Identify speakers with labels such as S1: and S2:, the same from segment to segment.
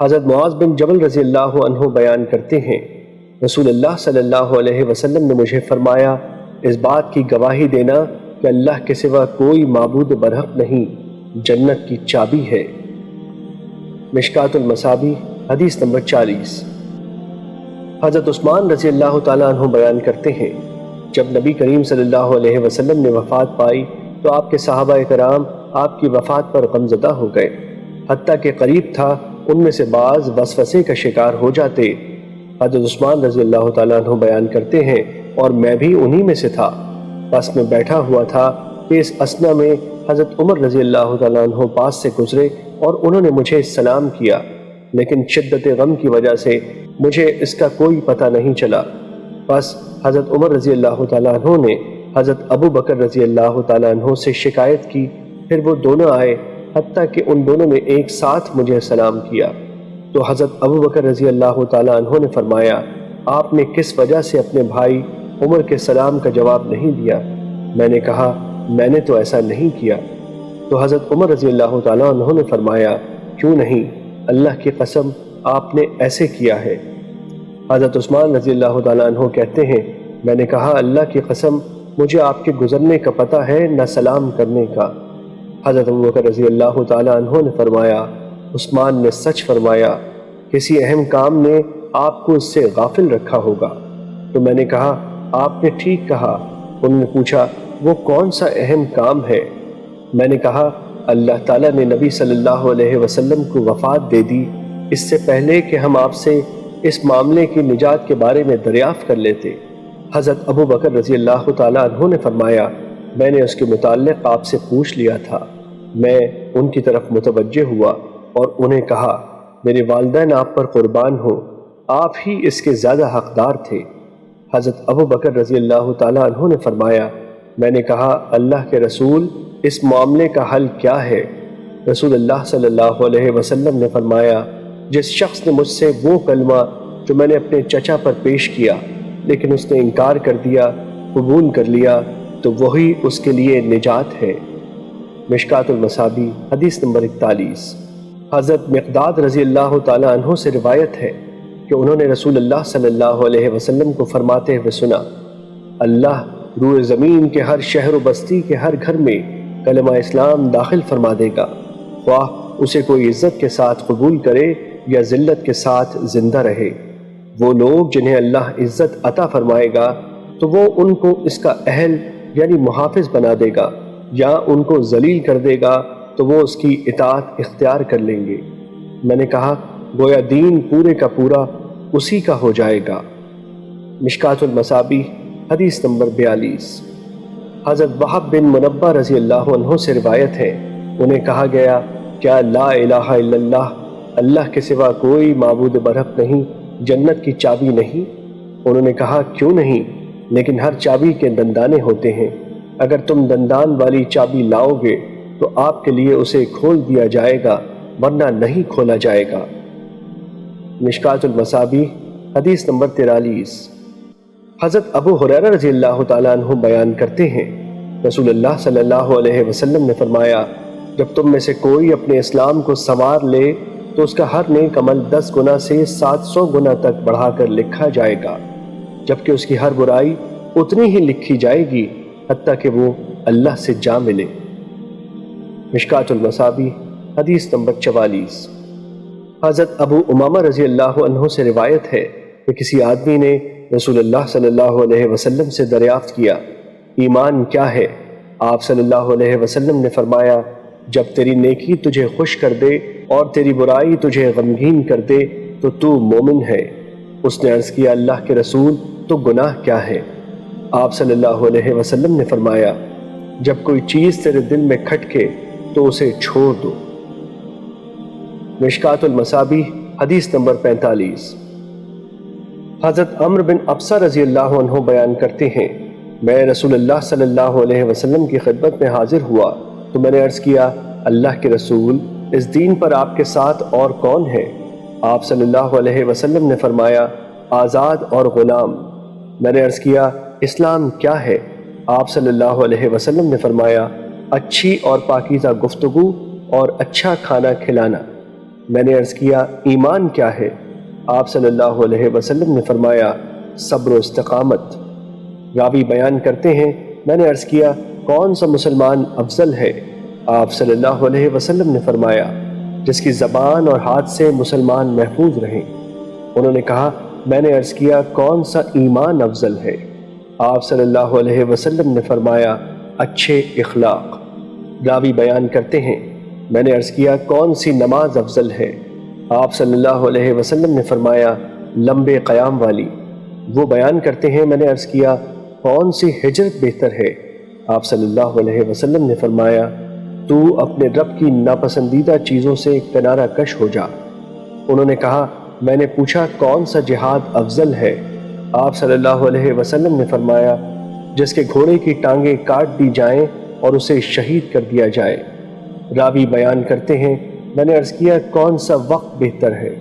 S1: حضرت معاذ بن جبل رضی اللہ عنہ بیان کرتے ہیں، رسول اللہ صلی اللہ علیہ وسلم نے مجھے فرمایا، اس بات کی گواہی دینا کہ اللہ کے سوا کوئی معبود برحق نہیں جنت کی چابی ہے۔ مشکات المصابیح حدیث نمبر 40۔ حضرت عثمان رضی اللہ تعالیٰ عنہ بیان کرتے ہیں، جب نبی کریم صلی اللہ علیہ وسلم نے وفات پائی تو آپ کے صحابہ کرام آپ کی وفات پر غمزدہ ہو گئے، حتیٰ کہ قریب تھا ان میں سے بعض وسوسے کا شکار ہو جاتے۔ حضرت عثمان رضی اللہ تعالیٰ عنہ بیان کرتے ہیں، اور میں بھی انہی میں سے تھا، بس میں بیٹھا ہوا تھا کہ اس اثنا میں حضرت عمر رضی اللہ تعالیٰ عنہ پاس سے گزرے اور انہوں نے مجھے سلام کیا، لیکن شدت غم کی وجہ سے مجھے اس کا کوئی پتہ نہیں چلا۔ بس حضرت عمر رضی اللہ تعالیٰ عنہ نے حضرت ابو بکر رضی اللہ تعالیٰ عنہ سے شکایت کی، پھر وہ دونوں آئے، حتیٰ کہ ان دونوں نے ایک ساتھ مجھے سلام کیا۔ تو حضرت ابو بکر رضی اللہ تعالیٰ عنہ نے فرمایا، آپ نے کس وجہ سے اپنے بھائی عمر کے سلام کا جواب نہیں دیا؟ میں نے کہا، میں نے تو ایسا نہیں کیا۔ تو حضرت عمر رضی اللہ تعالیٰ عنہ نے فرمایا، کیوں نہیں، اللہ کی قسم آپ نے ایسے کیا ہے۔ حضرت عثمان رضی اللہ تعالیٰ عنہ کہتے ہیں، میں نے کہا، اللہ کی قسم مجھے آپ کے گزرنے کا پتہ ہے نہ سلام کرنے کا۔ حضرت ابو بکر رضی اللہ تعالیٰ عنہ نے فرمایا، عثمان نے سچ فرمایا، کسی اہم کام نے آپ کو اس سے غافل رکھا ہوگا۔ تو میں نے کہا، آپ نے ٹھیک کہا۔ انہوں نے پوچھا، وہ کون سا اہم کام ہے؟ میں نے کہا، اللہ تعالیٰ نے نبی صلی اللہ علیہ وسلم کو وفات دے دی اس سے پہلے کہ ہم آپ سے اس معاملے کی نجات کے بارے میں دریافت کر لیتے۔ حضرت ابو بکر رضی اللہ تعالیٰ عنہ نے فرمایا، میں نے اس کے متعلق آپ سے پوچھ لیا تھا۔ میں ان کی طرف متوجہ ہوا اور انہیں کہا، میرے والدین آپ پر قربان ہوں، آپ ہی اس کے زیادہ حقدار تھے۔ حضرت ابو بکر رضی اللہ تعالیٰ عنہ نے فرمایا، میں نے کہا، اللہ کے رسول، اس معاملے کا حل کیا ہے؟ رسول اللہ صلی اللہ علیہ وسلم نے فرمایا، جس شخص نے مجھ سے وہ کلمہ جو میں نے اپنے چچا پر پیش کیا لیکن اس نے انکار کر دیا قبول کر لیا تو وہی اس کے لیے نجات ہے۔ مشکات المصابیح حدیث نمبر 41۔ حضرت مقداد رضی اللہ تعالیٰ عنہ سے روایت ہے کہ انہوں نے رسول اللہ صلی اللہ علیہ وسلم کو فرماتے ہوئے سنا، اللہ روئے زمین کے ہر شہر و بستی کے ہر گھر میں کلمہ اسلام داخل فرما دے گا، خواہ اسے کوئی عزت کے ساتھ قبول کرے یا ذلت کے ساتھ زندہ رہے۔ وہ لوگ جنہیں اللہ عزت عطا فرمائے گا تو وہ ان کو اس کا اہل یعنی محافظ بنا دے گا، یا ان کو ذلیل کر دے گا تو وہ اس کی اطاعت اختیار کر لیں گے۔ میں نے کہا، گویا دین پورے کا پورا اسی کا ہو جائے گا۔ مشکات المصابیح حدیث نمبر 42۔ حضرت وہب بن منبہ رضی اللہ عنہ سے روایت ہے، انہیں کہا گیا، کیا لا الہ الا اللہ، اللہ کے سوا کوئی معبود برحق نہیں جنت کی چابی نہیں؟ انہوں نے کہا، کیوں نہیں، لیکن ہر چابی کے دندانے ہوتے ہیں، اگر تم دندان والی چابی لاؤ گے تو آپ کے لیے اسے کھول دیا جائے گا ورنہ نہیں کھولا جائے گا۔ مشکات المصابیح حدیث نمبر 43۔ حضرت ابو ہریرہ رضی اللہ تعالیٰ عنہ بیان کرتے ہیں، رسول اللہ صلی اللہ علیہ وسلم نے فرمایا، جب تم میں سے کوئی اپنے اسلام کو سنوار لے تو اس کا ہر نیک عمل 10 گنا سے 700 گنا تک بڑھا کر لکھا جائے گا، جبکہ اس کی ہر برائی اتنی ہی لکھی جائے گی حتیٰ کہ وہ اللہ سے جا ملے۔ مشکات المصابیح حدیث نمبر 44۔ حضرت ابو امامہ رضی اللہ عنہ سے روایت ہے کہ کسی آدمی نے رسول اللہ صلی اللہ علیہ وسلم سے دریافت کیا، ایمان کیا ہے؟ آپ صلی اللہ علیہ وسلم نے فرمایا، جب تیری نیکی تجھے خوش کر دے اور تیری برائی تجھے غمگین کر دے تو مومن ہے۔ اس نے عرض کیا، اللہ کے رسول، تو گناہ کیا ہے؟ آپ صلی اللہ علیہ وسلم نے فرمایا، جب کوئی چیز تیرے دل میں کھٹکے تو اسے چھوڑ دو۔ مشکات المصابیح حدیث نمبر 45۔ حضرت عمرو بن ابسہ رضی اللہ عنہ بیان کرتے ہیں، میں رسول اللہ صلی اللہ علیہ وسلم کی خدمت میں حاضر ہوا تو میں نے عرض کیا، اللہ کے رسول، اس دین پر آپ کے ساتھ اور کون ہے؟ آپ صلی اللہ علیہ وسلم نے فرمایا، آزاد اور غلام۔ میں نے عرض کیا، اسلام کیا ہے؟ آپ صلی اللہ علیہ وسلم نے فرمایا، اچھی اور پاکیزہ گفتگو اور اچھا کھانا کھلانا۔ میں نے عرض کیا ایمان کیا ہے؟ آپ صلی اللہ علیہ وسلم نے فرمایا صبر و استقامت۔ راوی بیان کرتے ہیں میں نے عرض کیا کون سا مسلمان افضل ہے؟ آپ صلی اللہ علیہ وسلم نے فرمایا جس کی زبان اور ہاتھ سے مسلمان محفوظ رہیں۔ انہوں نے کہا میں نے عرض کیا کون سا ایمان افضل ہے؟ آپ صلی اللہ علیہ وسلم نے فرمایا اچھے اخلاق۔ راوی بیان کرتے ہیں میں نے عرض کیا کون سی نماز افضل ہے؟ آپ صلی اللہ علیہ وسلم نے فرمایا لمبے قیام والی۔ وہ بیان کرتے ہیں میں نے عرض کیا کون سی ہجرت بہتر ہے؟ آپ صلی اللہ علیہ وسلم نے فرمایا تو اپنے رب کی ناپسندیدہ چیزوں سے کنارہ کش ہو جا۔ انہوں نے کہا میں نے پوچھا کون سا جہاد افضل ہے؟ آپ صلی اللہ علیہ وسلم نے فرمایا جس کے گھوڑے کی ٹانگیں کاٹ دی جائیں اور اسے شہید کر دیا جائے۔ راوی بیان کرتے ہیں میں نے عرض کیا کون سا وقت بہتر ہے؟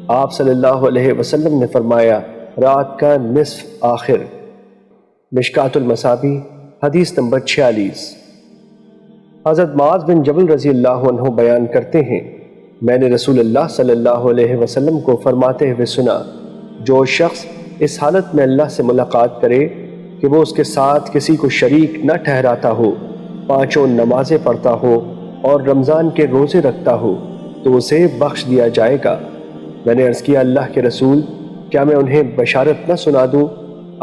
S1: آپ صلی اللہ علیہ وسلم نے فرمایا رات کا نصف آخر۔ مشکات المصابیح حدیث نمبر 46۔ حضرت معاذ بن جبل رضی اللہ عنہ بیان کرتے ہیں میں نے رسول اللہ صلی اللہ علیہ وسلم کو فرماتے ہوئے سنا جو شخص اس حالت میں اللہ سے ملاقات کرے کہ وہ اس کے ساتھ کسی کو شریک نہ ٹھہراتا ہو، 5 نمازیں پڑھتا ہو اور رمضان کے روزے رکھتا ہو تو اسے بخش دیا جائے گا۔ میں نے عرض کیا اللہ کے رسول کیا میں انہیں بشارت نہ سنا دوں؟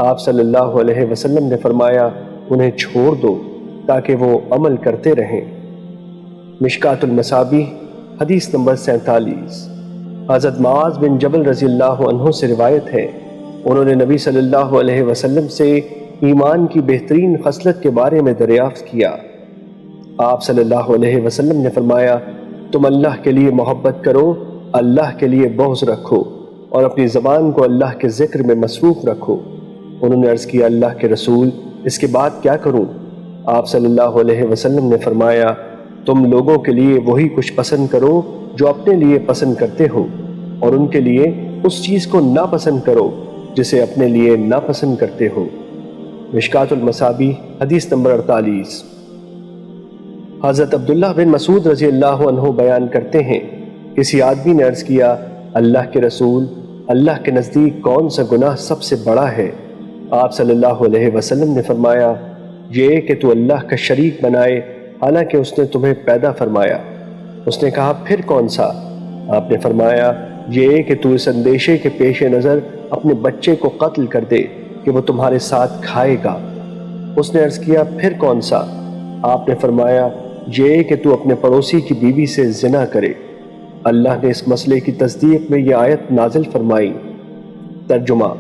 S1: آپ صلی اللہ علیہ وسلم نے فرمایا انہیں چھوڑ دو تاکہ وہ عمل کرتے رہیں۔ مشکات المصابیح حدیث نمبر 47۔ حضرت معاذ بن جبل رضی اللہ عنہ سے روایت ہے انہوں نے نبی صلی اللہ علیہ وسلم سے ایمان کی بہترین خصلت کے بارے میں دریافت کیا۔ آپ صلی اللہ علیہ وسلم نے فرمایا تم اللہ کے لیے محبت کرو، اللہ کے لیے بغض رکھو اور اپنی زبان کو اللہ کے ذکر میں مصروف رکھو۔ انہوں نے عرض کیا اللہ کے رسول اس کے بعد کیا کروں؟ آپ صلی اللہ علیہ وسلم نے فرمایا تم لوگوں کے لیے وہی کچھ پسند کرو جو اپنے لیے پسند کرتے ہو اور ان کے لیے اس چیز کو ناپسند کرو جسے اپنے لیے ناپسند کرتے ہو۔ مشکات المصابیح حدیث نمبر 48۔ حضرت عبداللہ بن مسعود رضی اللہ عنہ بیان کرتے ہیں کسی آدمی نے عرض کیا اللہ کے رسول اللہ کے نزدیک کون سا گناہ سب سے بڑا ہے؟ آپ صلی اللہ علیہ وسلم نے فرمایا یہ کہ تو اللہ کا شریک بنائے حالانکہ اس نے تمہیں پیدا فرمایا۔ اس نے کہا پھر کون سا؟ آپ نے فرمایا یہ کہ تو اس اندیشے کے پیش نظر اپنے بچے کو قتل کر دے کہ وہ تمہارے ساتھ کھائے گا۔ اس نے عرض کیا پھر کون سا؟ آپ نے فرمایا یہ کہ تو اپنے پڑوسی کی بیوی سے زنا کرے۔ اللہ نے اس مسئلے کی تصدیق میں یہ آیت نازل فرمائی۔ ترجمہ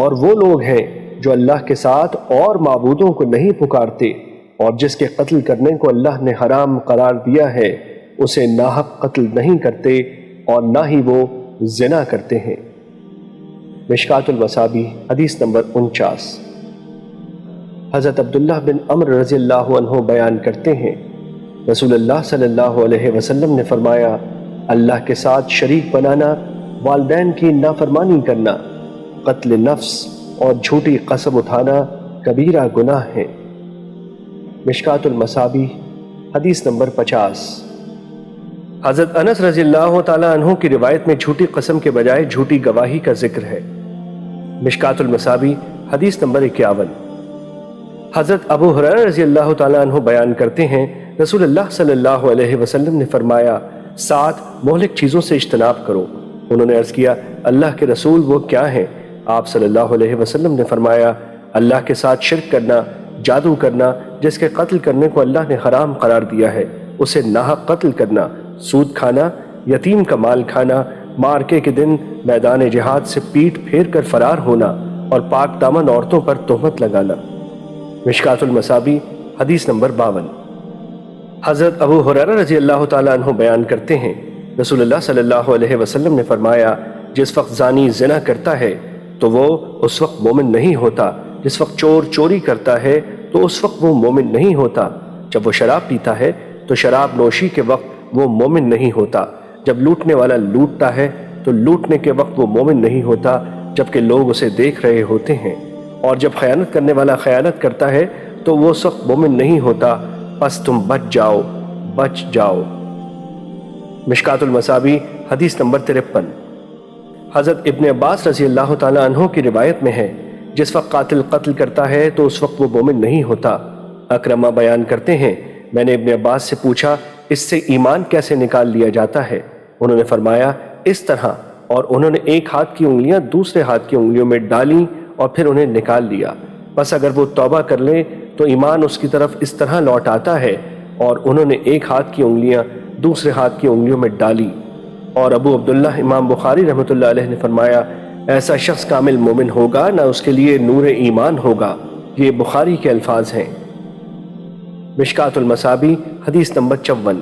S1: اور وہ لوگ ہیں جو اللہ کے ساتھ اور معبودوں کو نہیں پکارتے اور جس کے قتل کرنے کو اللہ نے حرام قرار دیا ہے اسے ناحق قتل نہیں کرتے اور نہ ہی وہ زنا کرتے ہیں۔ مشکات المصابیح حدیث نمبر 49۔ حضرت عبداللہ بن عمر رضی اللہ عنہ بیان کرتے ہیں رسول اللہ صلی اللہ علیہ وسلم نے فرمایا اللہ کے ساتھ شریک بنانا، والدین کی نافرمانی کرنا، قتل نفس اور جھوٹی قسم اٹھانا کبیرہ گناہ ہے۔ مشکات المصابیح حدیث نمبر 50۔ حضرت انس رضی اللہ تعالیٰ عنہ کی روایت میں جھوٹی قسم کے بجائے جھوٹی گواہی کا ذکر ہے۔ مشکات المصابیح حدیث نمبر 51۔ حضرت ابو ہریرہ رضی اللہ تعالیٰ عنہ بیان کرتے ہیں رسول اللہ صلی اللہ علیہ وسلم نے فرمایا 7 مہلک چیزوں سے اجتناب کرو۔ انہوں نے عرض کیا اللہ کے رسول وہ کیا ہیں؟ آپ صلی اللہ علیہ وسلم نے فرمایا اللہ کے ساتھ شرک کرنا، جادو کرنا، جس کے قتل کرنے کو اللہ نے حرام قرار دیا ہے اسے ناحق قتل کرنا، سود کھانا، یتیم کا مال کھانا، مارکے کے دن میدان جہاد سے پیٹ پھیر کر فرار ہونا اور پاک دامن عورتوں پر تہمت لگانا۔ مشکات المصابیح حدیث نمبر 52۔ حضرت ابو ہریرہ رضی اللہ تعالیٰ عنہ بیان کرتے ہیں رسول اللہ صلی اللہ علیہ وسلم نے فرمایا جس وقت زانی زنا کرتا ہے تو وہ اس وقت مومن نہیں ہوتا، جس وقت چور چوری کرتا ہے تو اس وقت وہ مومن نہیں ہوتا، جب وہ شراب پیتا ہے تو شراب نوشی کے وقت وہ مومن نہیں ہوتا، جب لوٹنے والا لوٹتا ہے تو لوٹنے کے وقت وہ مومن نہیں ہوتا جبکہ لوگ اسے دیکھ رہے ہوتے ہیں، اور جب خیانت کرنے والا خیانت کرتا ہے تو وہ اس وقت مومن نہیں ہوتا، پس تم بچ جاؤ، بچ جاؤ۔ مشکات المصابیح حدیث نمبر 53۔ حضرت ابن عباس رضی اللہ تعالیٰ عنہ کی روایت میں ہے، جس وقت قاتل قتل کرتا ہے تو اس وقت وہ مومن نہیں ہوتا۔ اکرمہ بیان کرتے ہیں، میں نے ابن عباس سے پوچھا اس سے ایمان کیسے نکال لیا جاتا ہے؟ انہوں نے فرمایا اس طرح، اور انہوں نے ایک ہاتھ کی انگلیاں دوسرے ہاتھ کی انگلیوں میں ڈالیں اور پھر انہیں نکال لیا۔ بس اگر وہ توبہ کر لے تو ایمان اس کی طرف اس طرح لوٹ آتا ہے، اور انہوں نے ایک ہاتھ کی انگلیاں دوسرے ہاتھ کی انگلیوں میں ڈالی۔ اور ابو عبداللہ امام بخاری رحمۃ اللہ علیہ نے فرمایا، ایسا شخص کامل مومن ہوگا نہ اس کے لیے نور ایمان ہوگا۔ یہ بخاری کے الفاظ ہیں۔ مشکات المصابیح حدیث نمبر 54۔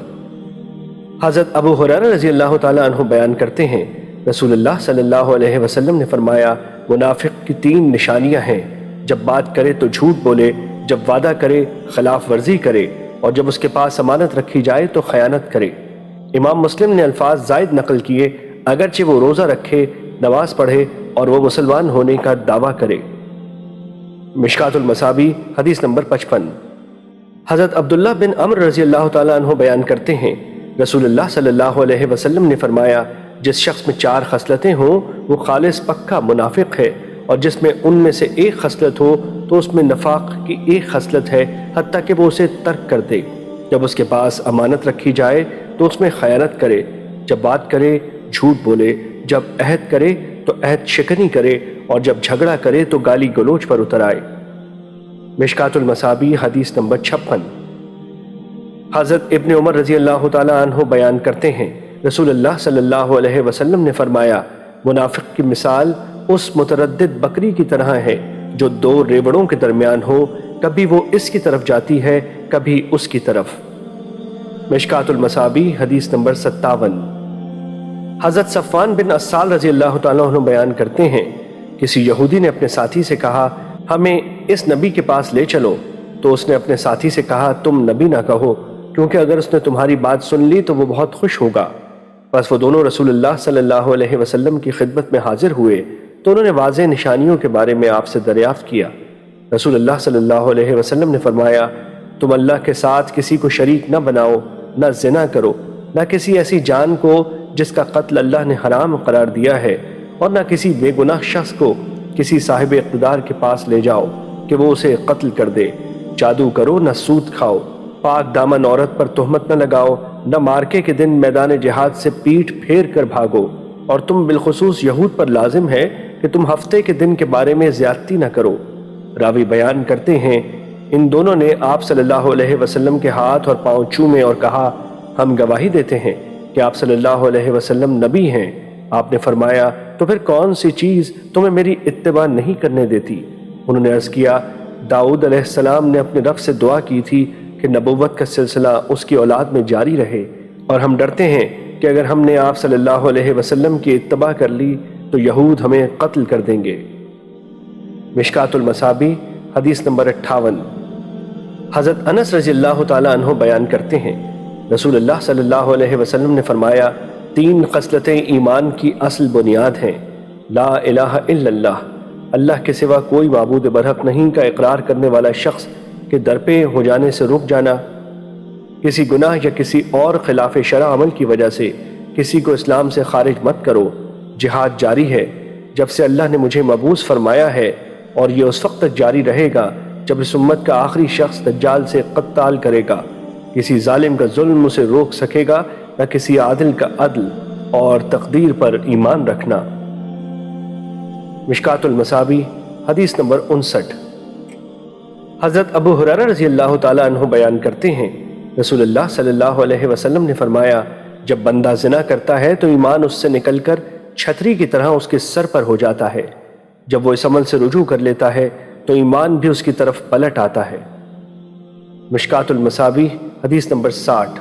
S1: حضرت ابو ہریرہ رضی اللہ تعالیٰ عنہ بیان کرتے ہیں، رسول اللہ صلی اللہ علیہ وسلم نے فرمایا، منافق کی 3 نشانیاں ہیں، جب بات کرے تو جھوٹ بولے، جب وعدہ کرے خلاف ورزی کرے، اور جب اس کے پاس امانت رکھی جائے تو خیانت کرے۔ امام مسلم نے الفاظ زائد نقل کیے، اگرچہ وہ روزہ رکھے، نماز پڑھے اور وہ مسلمان ہونے کا دعویٰ کرے۔ مشکات المصابیح حدیث نمبر 55۔ حضرت عبداللہ بن عمر رضی اللہ تعالیٰ عنہ بیان کرتے ہیں، رسول اللہ صلی اللہ علیہ وسلم نے فرمایا، جس شخص میں 4 خصلتیں ہوں وہ خالص پکا منافق ہے، اور جس میں ان میں سے ایک خصلت ہو تو اس میں نفاق کی ایک خصلت ہے، حتیٰ کہ وہ اسے ترک کر دے۔ جب اس کے پاس امانت رکھی جائے تو اس میں خیانت کرے، جب بات کرے جھوٹ بولے، جب عہد کرے تو عہد شکنی کرے، اور جب جھگڑا کرے تو گالی گلوچ پر اتر آئے۔ مشکات المصابیح حدیث نمبر 56۔ حضرت ابن عمر رضی اللہ تعالیٰ عنہ بیان کرتے ہیں، رسول اللہ صلی اللہ علیہ وسلم نے فرمایا، منافق کی مثال اس متردد بکری کی طرح ہے جو 2 ریوڑوں کے درمیان ہو، کبھی وہ اس کی طرف جاتی ہے کبھی اس کی طرف۔ مشکات المصابیح حدیث نمبر 57۔ حضرت صفوان بن عسال رضی اللہ تعالیٰ عنہ بیان کرتے ہیں، کسی یہودی نے اپنے ساتھی سے کہا، ہمیں اس نبی کے پاس لے چلو، تو اس نے اپنے ساتھی سے کہا، تم نبی نہ کہو، کیونکہ اگر اس نے تمہاری بات سن لی تو وہ بہت خوش ہوگا۔ بس وہ دونوں رسول اللہ صلی اللہ علیہ وسلم کی خدمت میں حاضر ہوئے تو انہوں نے واضح نشانیوں کے بارے میں آپ سے دریافت کیا۔ رسول اللہ صلی اللہ علیہ وسلم نے فرمایا، تم اللہ کے ساتھ کسی کو شریک نہ بناؤ، نہ زنا کرو، نہ کسی ایسی جان کو جس کا قتل اللہ نے حرام قرار دیا ہے، اور نہ کسی بے گناہ شخص کو کسی صاحب اقتدار کے پاس لے جاؤ کہ وہ اسے قتل کر دے۔ جادو کرو نہ سود کھاؤ، پاک دامن عورت پر تہمت نہ لگاؤ، نہ مارکے کے دن میدان جہاد سے پیٹھ پھیر کر بھاگو، اور تم بالخصوص یہود پر لازم ہے کہ تم ہفتے کے دن کے بارے میں زیادتی نہ کرو۔ راوی بیان کرتے ہیں، ان دونوں نے آپ صلی اللہ علیہ وسلم کے ہاتھ اور پاؤں چومے اور کہا، ہم گواہی دیتے ہیں کہ آپ صلی اللہ علیہ وسلم نبی ہیں۔ آپ نے فرمایا، تو پھر کون سی چیز تمہیں میری اتباع نہیں کرنے دیتی؟ انہوں نے عرض کیا، داؤد علیہ السلام نے اپنے رب سے دعا کی تھی کہ نبوت کا سلسلہ اس کی اولاد میں جاری رہے، اور ہم ڈرتے ہیں کہ اگر ہم نے آپ صلی اللہ علیہ وسلم کی اتباع کر لی تو یہود ہمیں قتل کر دیں گے۔ مشکات المصابیح حدیث نمبر 58۔ حضرت انس رضی اللہ تعالیٰ عنہ بیان کرتے ہیں، رسول اللہ صلی اللہ علیہ وسلم نے فرمایا، 3 خصلتیں ایمان کی اصل بنیاد ہیں، لا الہ الا اللہ، اللہ کے سوا کوئی معبود برحق نہیں کا اقرار کرنے والا شخص کے درپے ہو جانے سے رک جانا، کسی گناہ یا کسی اور خلاف شرع عمل کی وجہ سے کسی کو اسلام سے خارج مت کرو، جہاد جاری ہے جب سے اللہ نے مجھے مبعوث فرمایا ہے، اور یہ اس وقت تک جاری رہے گا جب اس امت کا آخری شخص دجال سے قتال کرے گا، کسی ظالم کا ظلم اسے روک سکے گا نہ کسی عادل کا عدل، اور تقدیر پر ایمان رکھنا۔ مشکات المصابیح حدیث نمبر 59۔ حضرت ابو ہریرہ رضی اللہ تعالیٰ عنہ بیان کرتے ہیں، رسول اللہ صلی اللہ علیہ وسلم نے فرمایا، جب بندہ زنا کرتا ہے تو ایمان اس سے نکل کر چھتری کی طرح اس کے سر پر ہو جاتا ہے، جب وہ اس عمل سے رجوع کر لیتا ہے تو ایمان بھی اس کی طرف پلٹ آتا ہے۔ مشکات المصابیح حدیث نمبر 60۔